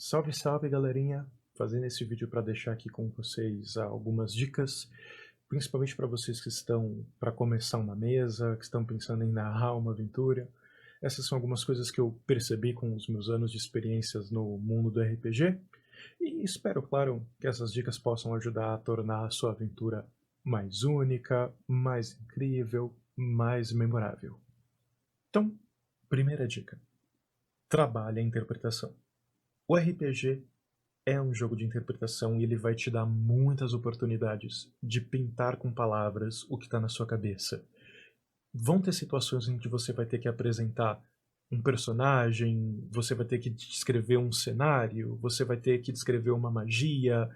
Salve, salve, galerinha! Fazendo esse vídeo para deixar aqui com vocês algumas dicas, principalmente para vocês que estão para começar uma mesa, que estão pensando em narrar uma aventura. Essas são algumas coisas que eu percebi com os meus anos de experiências no mundo do RPG e espero, claro, que essas dicas possam ajudar a tornar a sua aventura mais única, mais incrível, mais memorável. Então, primeira dica: trabalhe a interpretação. O RPG é um jogo de interpretação e ele vai te dar muitas oportunidades de pintar com palavras o que está na sua cabeça. Vão ter situações em que você vai ter que apresentar um personagem, você vai ter que descrever um cenário, você vai ter que descrever uma magia,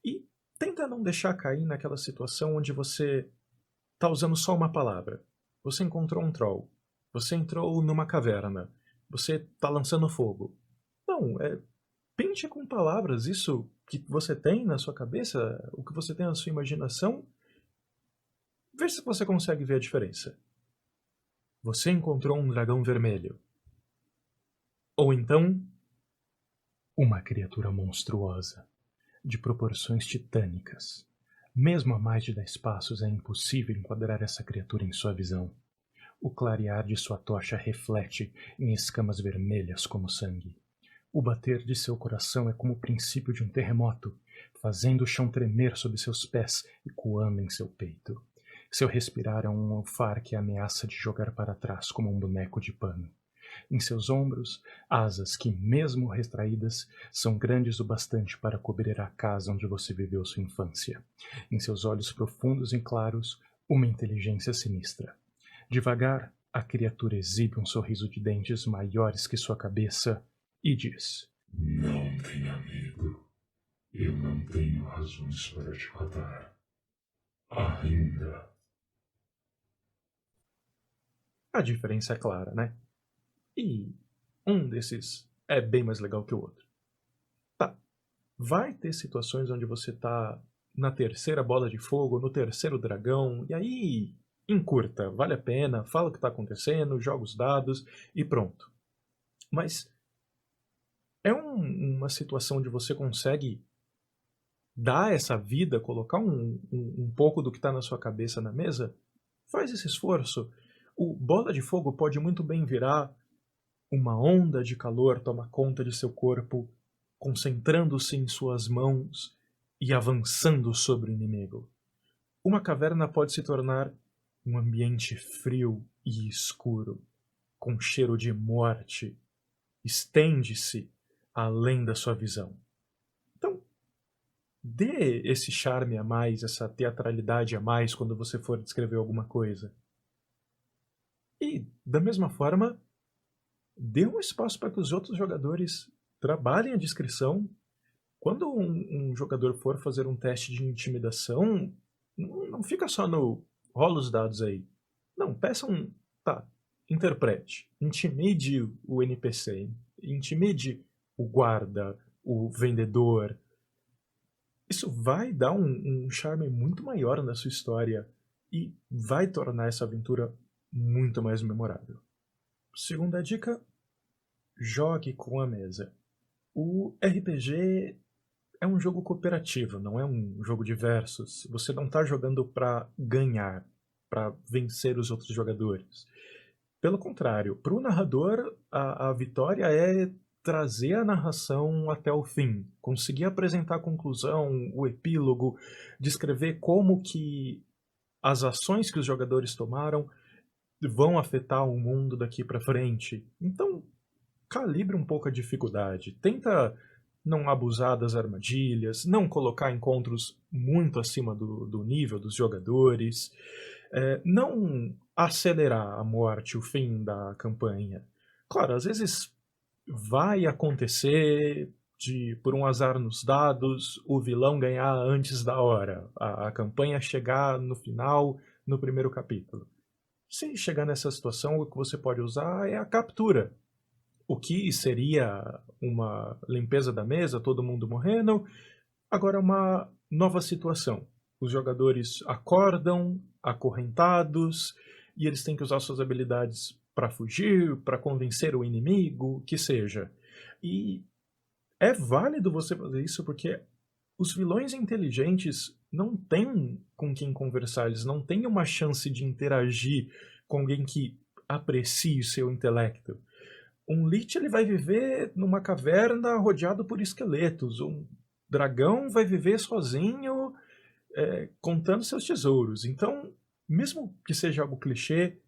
e tenta não deixar cair naquela situação onde você está usando só uma palavra. Você encontrou um troll, você entrou numa caverna, você está lançando fogo. Não, pinte com palavras isso que você tem na sua cabeça, o que você tem na sua imaginação. Vê se você consegue ver a diferença. Você encontrou um dragão vermelho. Ou então, uma criatura monstruosa, de proporções titânicas. Mesmo a mais de 10 passos é impossível enquadrar essa criatura em sua visão. O clarear de sua tocha reflete em escamas vermelhas como sangue. O bater de seu coração é como o princípio de um terremoto, fazendo o chão tremer sob seus pés e coando em seu peito. Seu respirar é um alfar que ameaça de jogar para trás como um boneco de pano. Em seus ombros, asas que, mesmo retraídas, são grandes o bastante para cobrir a casa onde você viveu sua infância. Em seus olhos profundos e claros, uma inteligência sinistra. Devagar, a criatura exibe um sorriso de dentes maiores que sua cabeça e diz: Não tenha medo. Eu não tenho razões para te matar. Ainda. A diferença é clara, né? E um desses é bem mais legal que o outro. Tá, vai ter situações onde você tá na terceira bola de fogo, no terceiro dragão, e aí encurta, vale a pena, fala o que tá acontecendo, joga os dados e pronto. Mas é uma situação onde você consegue dar essa vida, colocar um pouco do que está na sua cabeça na mesa, faz esse esforço. O bola de fogo pode muito bem virar uma onda de calor toma conta de seu corpo, concentrando-se em suas mãos e avançando sobre o inimigo. Uma caverna pode se tornar um ambiente frio e escuro, com cheiro de morte. Estende-se além da sua visão. Então, dê esse charme a mais, essa teatralidade a mais quando você for descrever alguma coisa. E, da mesma forma, dê um espaço para que os outros jogadores trabalhem a descrição. Quando um jogador for fazer um teste de intimidação, não fica só no rola os dados aí. Não, peça um. Tá, interprete. Intimide o NPC. Intimide o guarda, o vendedor. Isso vai dar um charme muito maior na sua história e vai tornar essa aventura muito mais memorável. Segunda dica: jogue com a mesa. O RPG é um jogo cooperativo, não é um jogo de versus. Você não está jogando para ganhar, para vencer os outros jogadores. Pelo contrário, para o narrador, a vitória é trazer a narração até o fim, conseguir apresentar a conclusão, o epílogo, descrever como que as ações que os jogadores tomaram vão afetar o mundo daqui para frente. Então, calibre um pouco a dificuldade. Tenta não abusar das armadilhas, não colocar encontros muito acima do nível dos jogadores, não acelerar a morte, o fim da campanha. Claro, às vezes vai acontecer de, por um azar nos dados, o vilão ganhar antes da hora, a campanha chegar no final, no primeiro capítulo. Se chegar nessa situação, o que você pode usar é a captura. O que seria uma limpeza da mesa, todo mundo morrendo, agora é uma nova situação. Os jogadores acordam, acorrentados, e eles têm que usar suas habilidades para fugir, para convencer o inimigo, que seja. E É válido você fazer isso porque os vilões inteligentes não têm com quem conversar, eles não têm uma chance de interagir com alguém que aprecie seu intelecto. Um Lich ele vai viver numa caverna rodeado por esqueletos, um dragão vai viver sozinho, contando seus tesouros. Então, mesmo que seja algo clichê,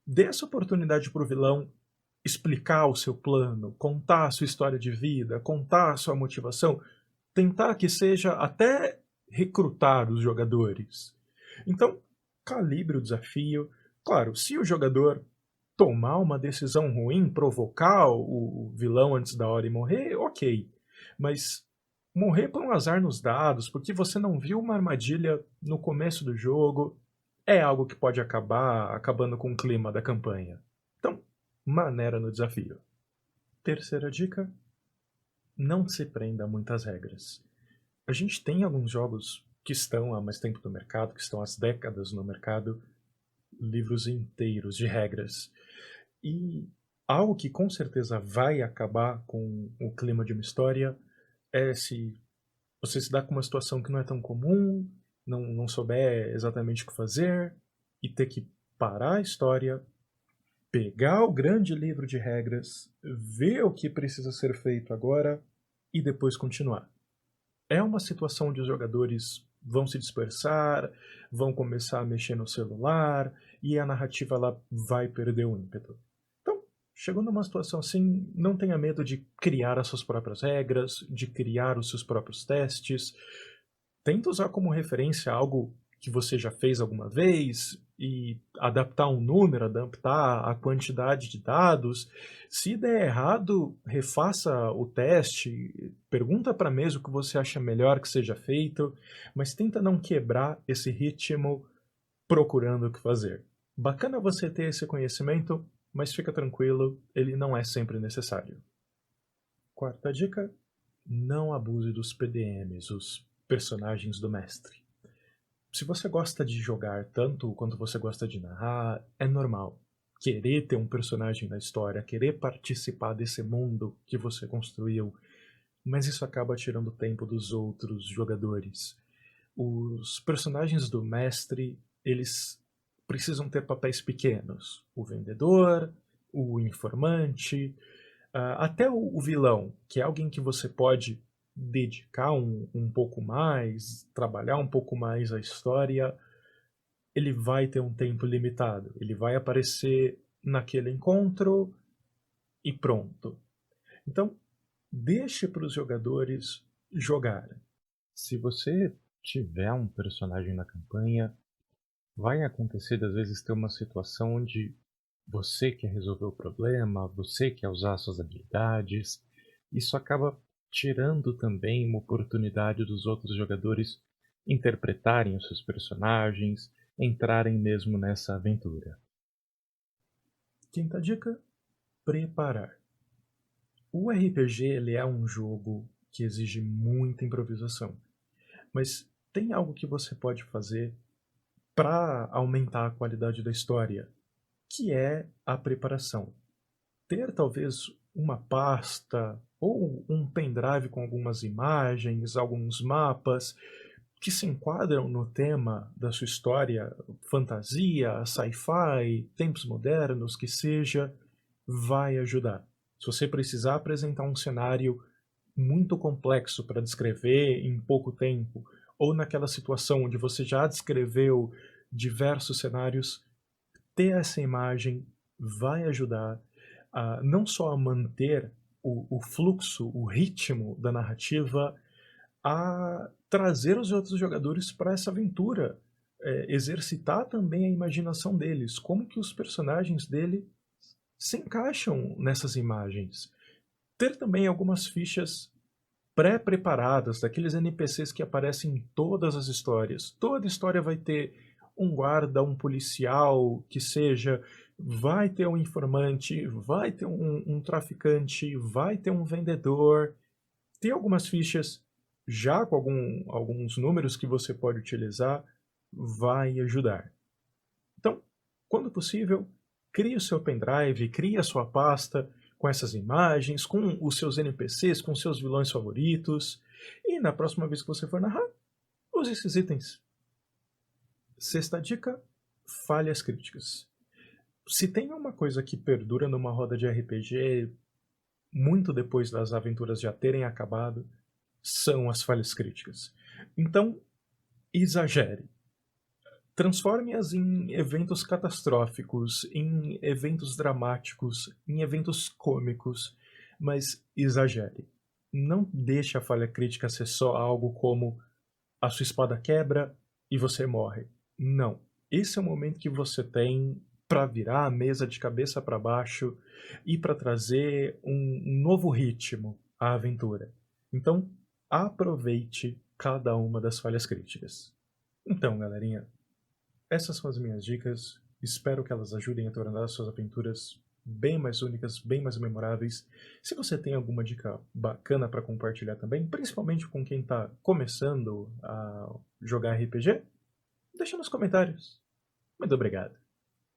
dê essa oportunidade para o vilão explicar o seu plano, contar a sua história de vida, contar a sua motivação, tentar que seja até recrutar os jogadores. Então, calibre o desafio. Claro, se o jogador tomar uma decisão ruim, provocar o vilão antes da hora e morrer, ok. Mas morrer por um azar nos dados, porque você não viu uma armadilha no começo do jogo, é algo que pode acabar acabando com o clima da campanha. Então, maneira no desafio. Terceira dica: não se prenda a muitas regras. A gente tem alguns jogos que estão há mais tempo no mercado, que estão há décadas no mercado, livros inteiros de regras. E algo que com certeza vai acabar com o clima de uma história é se você se dá com uma situação que não é tão comum, não souber exatamente o que fazer, e ter que parar a história, pegar o grande livro de regras, ver o que precisa ser feito agora e depois continuar. É uma situação onde os jogadores vão se dispersar, vão começar a mexer no celular e a narrativa ela vai perder o ímpeto. Então, chegando numa situação assim, não tenha medo de criar as suas próprias regras, de criar os seus próprios testes. Tenta usar como referência algo que você já fez alguma vez e adaptar um número, adaptar a quantidade de dados. Se der errado, refaça o teste, pergunta para a mesa o que você acha melhor que seja feito, mas tenta não quebrar esse ritmo procurando o que fazer. Bacana você ter esse conhecimento, mas fica tranquilo, ele não é sempre necessário. Quarta dica: não abuse dos PDMs, os personagens do mestre. Se você gosta de jogar tanto quanto você gosta de narrar, é normal querer ter um personagem na história, querer participar desse mundo que você construiu, mas isso acaba tirando tempo dos outros jogadores. Os personagens do mestre, eles precisam ter papéis pequenos. O vendedor, o informante, até o vilão, que é alguém que você pode dedicar um pouco mais, trabalhar um pouco mais a história, ele vai ter um tempo limitado. Ele vai aparecer naquele encontro e pronto. Então, deixe para os jogadores jogarem. Se você tiver um personagem na campanha, vai acontecer às vezes ter uma situação onde você quer resolver o problema, você quer usar suas habilidades. Isso acaba tirando também uma oportunidade dos outros jogadores interpretarem os seus personagens, entrarem mesmo nessa aventura. Quinta dica: preparar. O RPG ele é um jogo que exige muita improvisação, mas tem algo que você pode fazer para aumentar a qualidade da história, que é a preparação. Ter talvez uma pasta ou um pendrive com algumas imagens, alguns mapas que se enquadram no tema da sua história, fantasia, sci-fi, tempos modernos, que seja, vai ajudar. Se você precisar apresentar um cenário muito complexo para descrever em pouco tempo, ou naquela situação onde você já descreveu diversos cenários, ter essa imagem vai ajudar não só a manter o fluxo, o ritmo da narrativa, a trazer os outros jogadores para essa aventura, exercitar também a imaginação deles, como que os personagens dele se encaixam nessas imagens. Ter também algumas fichas pré-preparadas, daqueles NPCs que aparecem em todas as histórias. Toda história vai ter um guarda, um policial, que seja, vai ter um informante, vai ter um traficante, vai ter um vendedor. Ter algumas fichas já com alguns números que você pode utilizar vai ajudar. Então, quando possível, crie o seu pendrive, crie a sua pasta com essas imagens, com os seus NPCs, com os seus vilões favoritos. E na próxima vez que você for narrar, use esses itens. Sexta dica, falhas críticas. Se tem uma coisa que perdura numa roda de RPG muito depois das aventuras já terem acabado, são as falhas críticas. Então, exagere. Transforme-as em eventos catastróficos, em eventos dramáticos, em eventos cômicos, mas exagere. Não deixe a falha crítica ser só algo como a sua espada quebra e você morre. Não. Esse é o momento que você tem para virar a mesa de cabeça para baixo e para trazer um novo ritmo à aventura. Então, aproveite cada uma das falhas críticas. Então, galerinha, essas são as minhas dicas. Espero que elas ajudem a tornar as suas aventuras bem mais únicas, bem mais memoráveis. Se você tem alguma dica bacana para compartilhar também, principalmente com quem está começando a jogar RPG, deixa nos comentários. Muito obrigado.